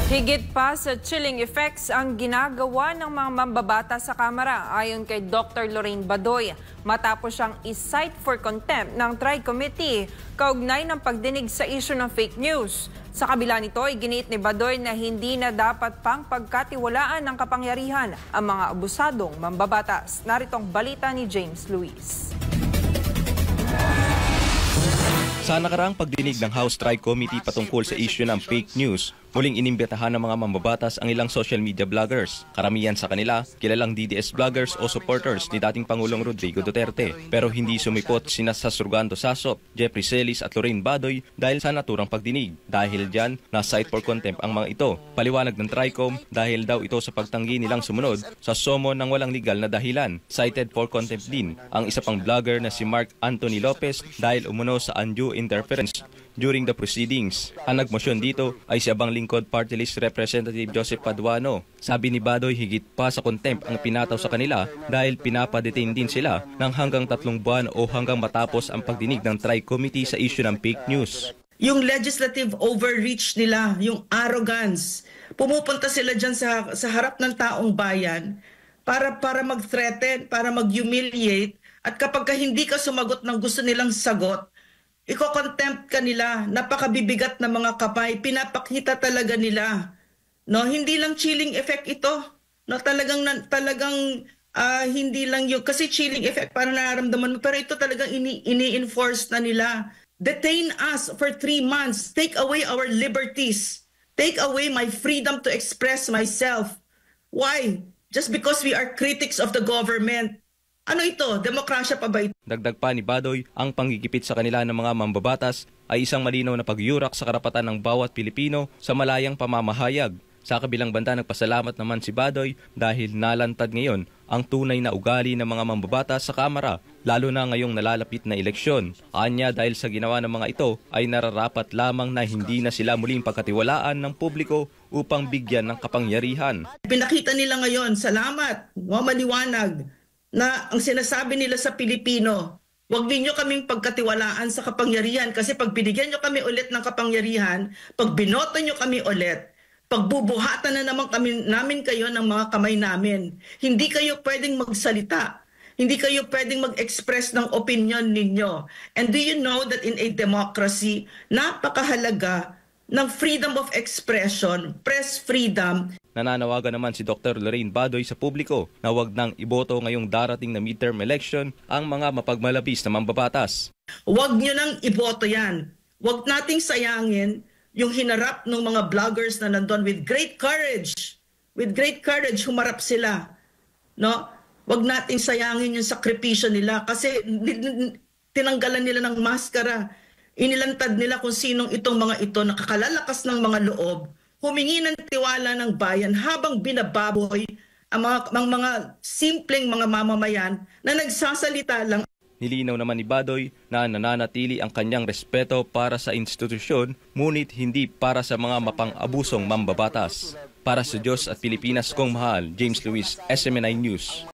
Higit pa sa chilling effects ang ginagawa ng mga mambabata sa Kamara ayon kay Dr. Lorraine Badoy matapos siyang i-cite for contempt ng Tri-Committee kaugnay ng pagdinig sa issue ng fake news. Sa kabila nito, iginiit ni Badoy na hindi na dapat pang pagkatiwalaan ng kapangyarihan ang mga abusadong mambabatas. Narito ang balita ni James Luis. Sa nakaraang pagdinig ng House Tri-Committee patungkol sa issue ng fake news, muling inimbitahan ng mga mambabatas ang ilang social media vloggers. Karamihan sa kanila, kilalang DDS vloggers o supporters ni dating Pangulong Rodrigo Duterte. Pero hindi sumipot sina Surgando Sasop, Jeffrey Celis at Lorraine Badoy dahil sa naturang pagdinig. Dahil dyan, na-cite for contempt ang mga ito. Paliwanag ng Tricom dahil daw ito sa pagtanggi nilang sumunod sa SOMO ng walang legal na dahilan. Cited for contempt din ang isa pang vlogger na si Mark Anthony Lopez dahil umuno sa undue interference during the proceedings. Ang nagmosyon dito ay si Abang Lingkod Party List Representative Joseph Paduano. Sabi ni Badoy, higit pa sa contempt ang pinataw sa kanila dahil pinapadetain din sila ng hanggang 3 buwan o hanggang matapos ang pagdinig ng Tri-Committee sa issue ng fake news. Yung legislative overreach nila, yung arrogance, pumupunta sila dyan sa harap ng taong bayan para mag-threaten, para mag-humiliate, at kapag hindi ka sumagot ng gusto nilang sagot, iko-contempt ka nila, napakabibigat na mga kapay, pinapakita talaga nila. No, hindi lang chilling effect ito. No, talagang hindi lang yung kasi chilling effect para nararamdaman mo, pero ito talagang ini-enforce na nila. Detain us for 3 months, take away our liberties, take away my freedom to express myself. Why? Just because we are critics of the government. Ano ito? Demokrasya pa ba ito? Dagdag pa ni Badoy, ang panggigipit sa kanila ng mga mambabatas ay isang malinaw na pagyurak sa karapatan ng bawat Pilipino sa malayang pamamahayag. Sa kabilang banda, nagpasalamat naman si Badoy dahil nalantad ngayon ang tunay na ugali ng mga mambabatas sa Kamara, lalo na ngayong nalalapit na eleksyon. Anya, dahil sa ginawa ng mga ito ay nararapat lamang na hindi na sila muling pagkatiwalaan ng publiko upang bigyan ng kapangyarihan. Pinakita nila ngayon, salamat, maliwanag, na ang sinasabi nila sa Pilipino, huwag ninyo kaming pagkatiwalaan sa kapangyarihan kasi pag binigyan nyo kami ulit ng kapangyarihan, pag binoto nyo kami ulit, pagbubuhatan na namin kayo ng mga kamay namin. Hindi kayo pwedeng magsalita. Hindi kayo pwedeng mag-express ng opinion ninyo. And do you know that in a democracy, napakahalaga ng freedom of expression, press freedom. Nananawagan naman si Dr. Lorraine Badoy sa publiko na huwag nang iboto ngayong darating na midterm election ang mga mapagmalabis na mambabatas. Huwag nyo nang iboto yan. Huwag nating sayangin yung hinarap ng mga vloggers na nandun with great courage. With great courage, humarap sila. No? Huwag nating sayangin yung sakripisyo nila kasi tinanggalan nila ng maskara. Inilantad nila kung sinong itong mga ito, nakakalalakas ng mga loob, humingi ng tiwala ng bayan habang binababoy ang mga simpleng mga mamamayan na nagsasalita lang. Nilinaw naman ni Badoy na nananatili ang kanyang respeto para sa institusyon, ngunit hindi para sa mga mapang-abusong mambabatas. Para sa Diyos at Pilipinas kong mahal, James Luis, SMNI News.